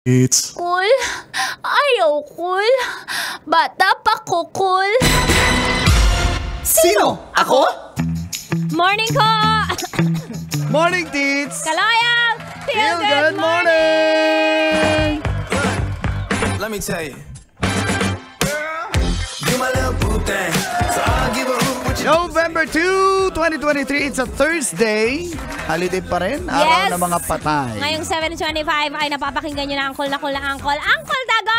It's Cool? Ayaw cool. Bata pa ko cool. Sino? Ako? Morning ko! Morning, Tits! Kalayang! Feel good morning! Let me tell you. You my little boo thing, so I'll give a hoot what you November 2, 2023. It's a Thursday. Holiday pa rin. Araw ng mga patay. Ngayong 7:25 ay napapakinggan nyo na Angkol na Cool na Angkol. Angkol Dago!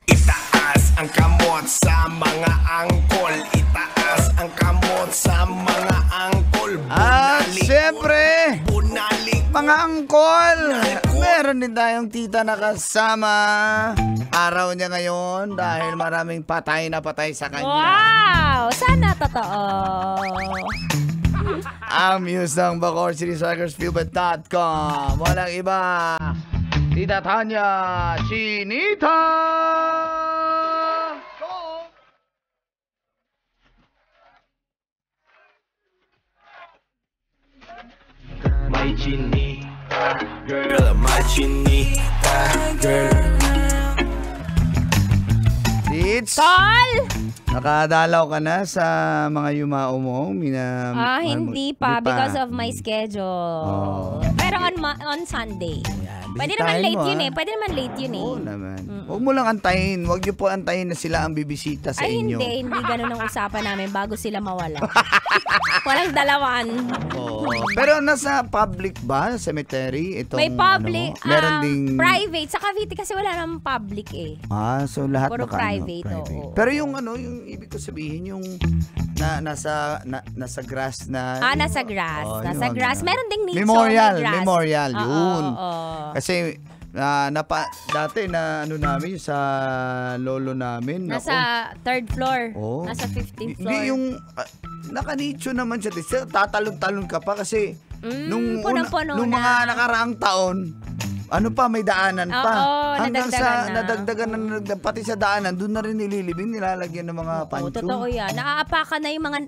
Itaas ang kamot sa mga angkol. Itaas ang kamot sa mga angkol. At syempre, Bunalik. mga angkol, meron din tayong tita na kasama. Araw niya ngayon dahil maraming patay na patay sa kanya. Wow! Sana totoo. Ang muse ng Bacoor City Strikersfieldbet.com. Walang iba, Tita Tanya Chinita! My chinita, girl, my chinita, girl. Tits, Tol! nakadalaw ka na sa mga yumao mo? Hindi pa because of my schedule. Oh. Pero on Sunday. Pwede naman Bisitahin late mo, yun ah. eh. Pwede naman late yun eh. Oo naman. Huwag mo lang antayin. Huwag niyo po antayin na sila ang bibisita sa Ay, inyo. hindi ganun ang usapan namin bago sila mawala. Walang dalawan. Oo. Pero nasa public ba? Cemetery? Itong, May public, meron ding... private. Sa Cavite kasi wala namang public eh. So lahat Puro naka, private, oo. Pero yung yung ibig ko sabihin, yung nasa grass na... Nasa grass. Oo, Nasa yun, grass. Meron ding nicho. Memorial, may grass. memorial, yun. Oo. Kasi dati na namin sa lolo namin. Nasa third floor. Oo. Nasa 15th floor. Hindi yung nakanicho naman siya. Tatalon-talon ka pa kasi nung punong-puno mga nakaraang taon, may daanan pa. Oo, Hanggang nadagdagan na. nadagdagan pati sa daanan, doon na rin nililibing, nilalagyan ng mga Oo, pancho. totoo yan. Naaapakan na yung mga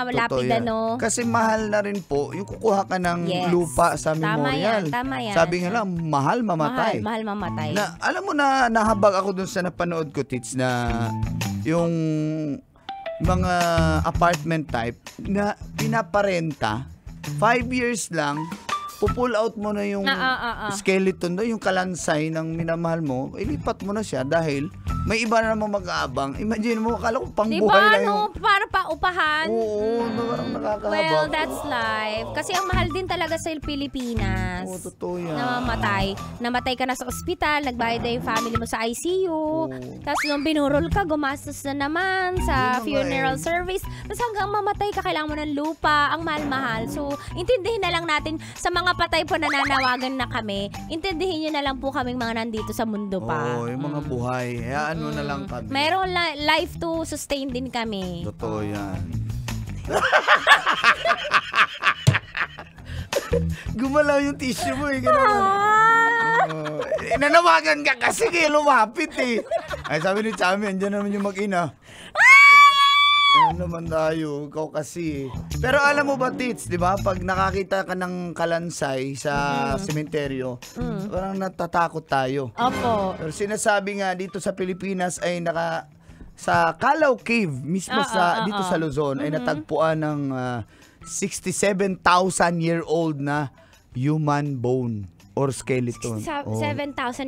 Totoo lapida, yan. no? Kasi mahal na rin po, yung kukuha ka ng Yes. lupa sa Tama memorial. yan, tama yan. Sabi nga lang, mahal mamatay. Mahal mamatay. Alam mo na, nahabag ako dun sa napanood ko, Tits, na yung mga apartment type na pinaparenta, 5 years lang, pull out mo na yung skeleton doon, yung kalansay ng minamahal mo, ilipat mo na siya dahil may iba na namang mag-aabang. Imagine mo, akala ko pangbuhay diba, na yung... para pa upahan. Oo, parang nakakahabag. Well, that's life. Kasi ang mahal din talaga sa Pilipinas. Oo, totoo yan. Namatay ka na sa ospital, nagbayad na yung family mo sa ICU. Tapos nung binurol ka, gumastos na naman sa funeral service. Tapos hanggang mamatay ka, kailangan mo ng lupa. Ang mahal-mahal. So, intindihin na lang natin sa mga patay po na nananawagan na kami, intindihin nyo na lang po kaming mga nandito sa mundo pa. Oo, yung mga buhay. Hayaan mo na lang kami. Mayroong life to sustain din kami. Totoo yan. Gumalaw yung tissue mo eh. Nanawagan ka kasi kaya lumapit eh. Ay, sabi ni Chami, andyan naman yung mag-ina. Ano naman tayo, ikaw kasi. Pero alam mo ba, Tits, di ba? Pag nakakita ka ng kalansay sa sementeryo, parang natatakot tayo. Opo. Pero sinasabi nga dito sa Pilipinas ay sa Calao Cave, mismo dito sa Luzon, ay natagpuan ng 67,000-year-old na human bone or skeleton. 7,000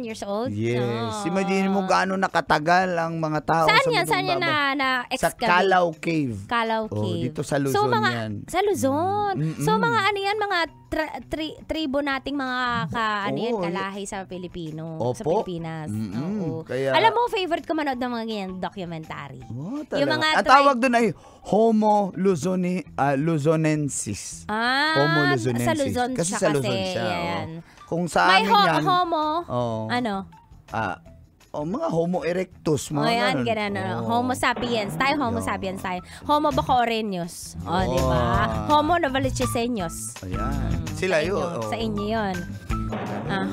years old? Yes. Oh. Imagine mo gaano nakatagal ang mga tao Saan sa yan? Saan yan sa na-excavate? Calao Cave. Calao Oh, Cave. dito sa Luzon yan. Sa Luzon. So mga ano yan, mga tribo nating mga kalahi sa Pilipino. Opo. Sa Pilipinas. Oo. Kaya- Alam mo, favorite ko manood ng mga ganyan documentary. Oh, Yung mga ang tawag doon ay Homo Luzonensis. Homo Luzonensis. Sa Luzon kasi siya sa Luzon kasi. siya. Yan. Kung sa May amin yan. homo. Oh. Ano? Mga Homo erectus. Mga yan, ganun. ganun. Oh. Homo sapiens. Tayo Homo sapiens tayo. Homo bacoreños. Oh. Di ba? Homo novalicheseños. Ayan. Sila yun. Sa inyo yun.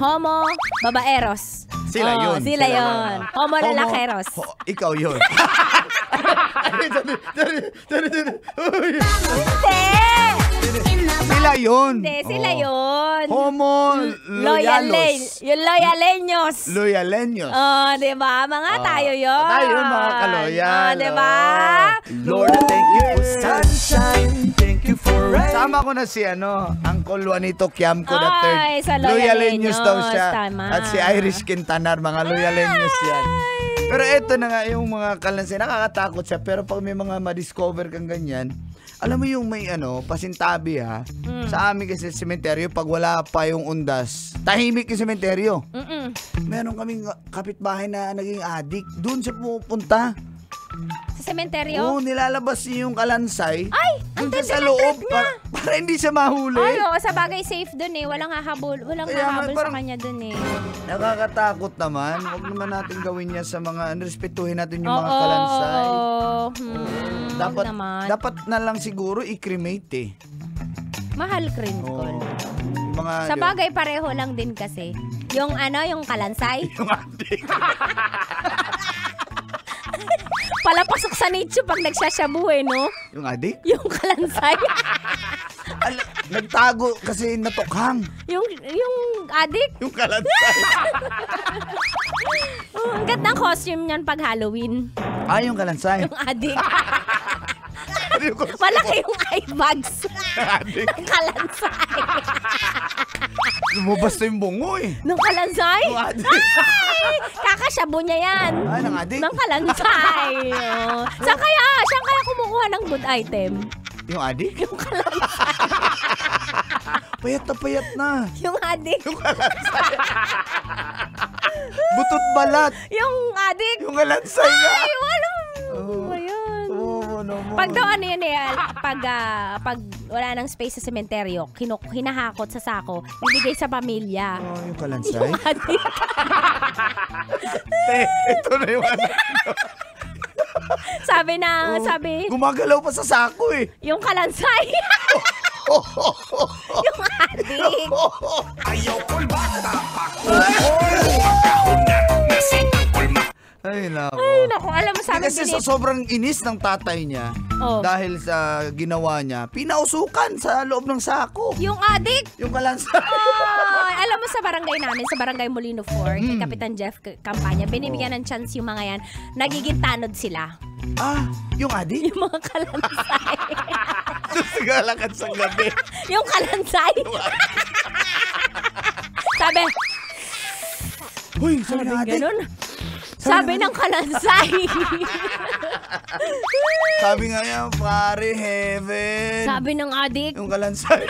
Homo babaeros. Sila yun. Sila yun. Homo lalakeros. Ikaw yun. Hindi! Sila yun. Hindi, sila Oo. yun. Homo loyalos. Yung loyaleños. Loyaleños. Oh, di ba? Mga tayo yun. Tayo yun, mga kaloyal. Oh, di ba? Lord, thank you for sunshine. Thank you for rain. Sama ko na si Uncle Juanito Quiamco III. Ay, sa Loyaleños daw siya. tama. At si Irish Quintanar, mga Loyaleños yan. Pero eto na nga yung mga kalansay, nakakatakot siya. Pero pag may mga ma-discover kang ganyan, alam mo yung may pasintabi ha. Sa amin kasi sementeryo, pag wala pa yung undas, tahimik yung sementeryo. Meron kaming kapitbahay na naging addict. Doon siya pupunta. Sa sementeryo? Oo, nilalabas niya yung kalansay. Ay! Doon Ang siya sa ganda ng loob trip niya. para hindi siya mahuli. Ay, oo, sa bagay safe dun eh. Walang hahabol Kaya nga, sa parang- kanya dun eh. Nakakatakot naman. Huwag naman natin gawin niya sa mga, respetuhin natin yung mga Oo, kalansay. Dapat Dapat, naman. dapat na lang siguro i-cremate eh. Mahal cream Oo. call. Yung mga, Sa bagay pareho lang din kasi. Yung yung kalansay. yung addict. Palapasok sa nicho pag nagsashabu eh, no? Yung addict? Yung kalansay. Nagtago kasi natukhang. yung adik. Yung kalansay. Oh, ang ganda ng costume niyan pag Halloween. Yung kalansay. Yung adik. Yung costume Malaki yung eye bags. ng addict. Ng kalansay. Lumabas na yung bungo eh. Ng kalansay? Yung addict. Ay! Kakashabu niya yan. Ng addict? Ng kalansay. Oh. Saan kaya kumukuha ng good item? Yung addict? Yung kalansay. Payat na. Yung adik. Yung kalansay. Butot balat. Yung adik. Yung kalansay nga. Ay, wala. Oo. Ayan. Oo, naman. Pag daw yan pag wala nang space sa sementeryo, hinahakot sa sako, ibigay sa pamilya. Yung kalansay. Yung adik. Ito na yung sabi, gumagalaw pa sa sako eh. yung kalansay. Yung adik. Ayaw ko'y bata pa ko. Magkahunat na si Uncle Mac. Ay, nako. Ay, naku, alam mo sa amin Kasi sa sobrang inis ng tatay niya, Oh. dahil sa ginawa niya, pinausukan sa loob ng sako. yung adik. Yung kalansay. Ay, alam mo sa barangay namin, sa barangay Molino 4, kay Kapitan Jeff Campanya, binibigyan ng chance yung mga yan, nagiging tanod sila. Yung adik? Yung mga kalansay. Nagalakad sa gabi. Yung kalansay. Sabi, Uy, sabi ng adik. ganun. Sabi ng kalansay. Sabi nga niya, pare, heaven. Sabi ng adik. Yung kalansay.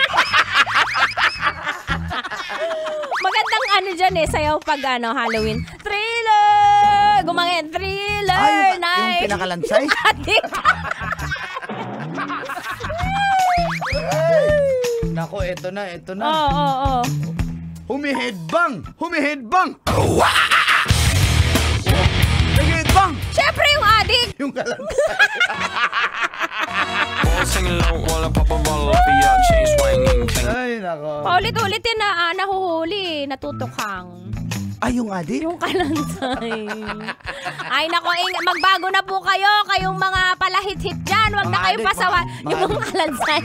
Magandang dyan sayaw pag Halloween. Thriller! Gumangin, thriller Yung night. pinakalansay? Adik. Nako, eto na. Oo. Humihedbang! Nag-headbang! Siyempre yung adik. Yung kalansay. All singing low while I pop a bottle off of your chain swinging. Ay, nako. Paulit-ulit din na nahuhuli, natutukhang. Yung adik? Yung kalansay. Ay, nako, magbago na po kayo, kayong mga palahit-hit dyan. Huwag na Mga kayong adik, pasawa. mga Yung mga kalansay.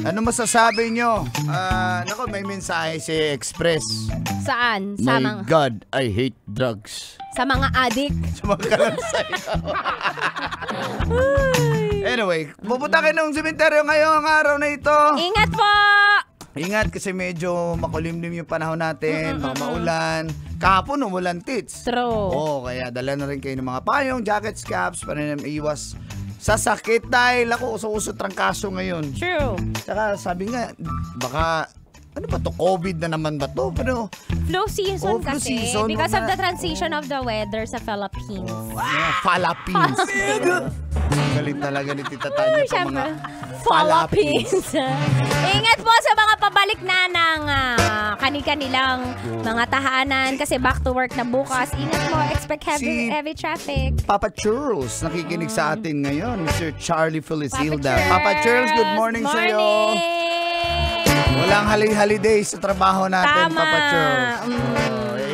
Ano masasabi nyo? Nako, may mensahe si Express. Saan? Sa My mga, God, I hate drugs. sa mga adik. Sa mga kalansay. Anyway, pupunta kayo ng sementeryo ngayong araw na ito. Ingat po! Ingat kasi medyo makulimlim yung panahon natin, baka maulan. Kahapon umulan, tits. True. Oo, kaya dala na rin kayo ng mga payong, jackets, caps para na iwas sa sakit dahil ako uso trangkaso ngayon. True. Saka sabi nga, baka ano ba to? COVID na naman ba to? Pero Flu season flu kasi. season, Because of mga- the transition of the weather sa Philippines. mga Philippines. Galing talaga ni Tita Tanya sa Siyempre, mga Philippines. Ingat po sa mga pabalik na ng kani-kanilang mga tahanan kasi back to work na bukas. Ingat po, expect heavy traffic. Papa Churls, nakikinig sa atin ngayon. Mr. Charlie Felicilda. Churls, Papa Churls, good morning sa iyo. Walang holiday sa trabaho natin, Tama. Papa Churls.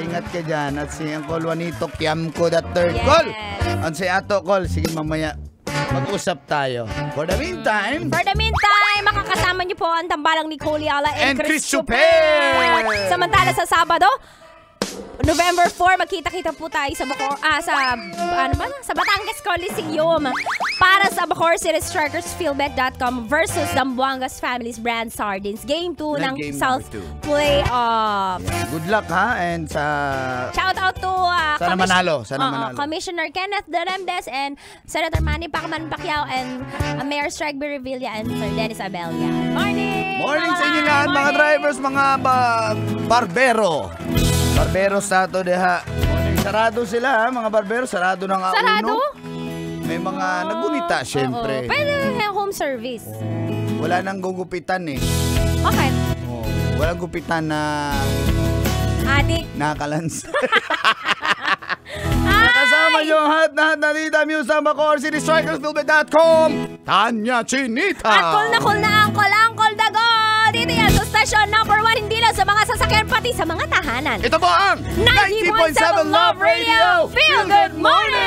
Ingat ka dyan. At si Uncle Juanito Quiamco III. Yes. Call! At si Ato, call. Sige, mamaya. mag-usap tayo. For the meantime, makakasama niyo po ang tambalang ni Cole Ala and Chris Chris Chuper. Chuper. Samantala sa Sabado, November 4, magkita-kita po tayo sa sa Batangas Coliseum para sa Bacoor City Strikers Philbet.com versus Zamboangas Families Brand Sardines. Game 2 ng game South number 2. Playoff. Good luck ha, and Shout out to sana manalo. Commissioner Kenneth Doremdes and Senator Manny Pacman Pacquiao and Mayor Strike B. Revilla and Sir Dennis Abella. Morning sa inyo lahat, mga drivers, mga barbero. Barbero Sato deha. Sarado sila ha, mga barbero. Sarado na nga Sarado? May mga nagunita, syempre. Pwede home service. Wala nang gugupitan eh. Okay. Walang gupitan na Adik. nakalansa. Kasama yung hat na Tita Muse sa Bacoor City Strikers Philbet.com, Tanya Chinita. At cool na Uncle Dago. Dito yan sa station number 1, hindi lang sa mga sasakyan, pati sa mga tahanan. Ito po ang 90.7 Love Radio. Feel good morning!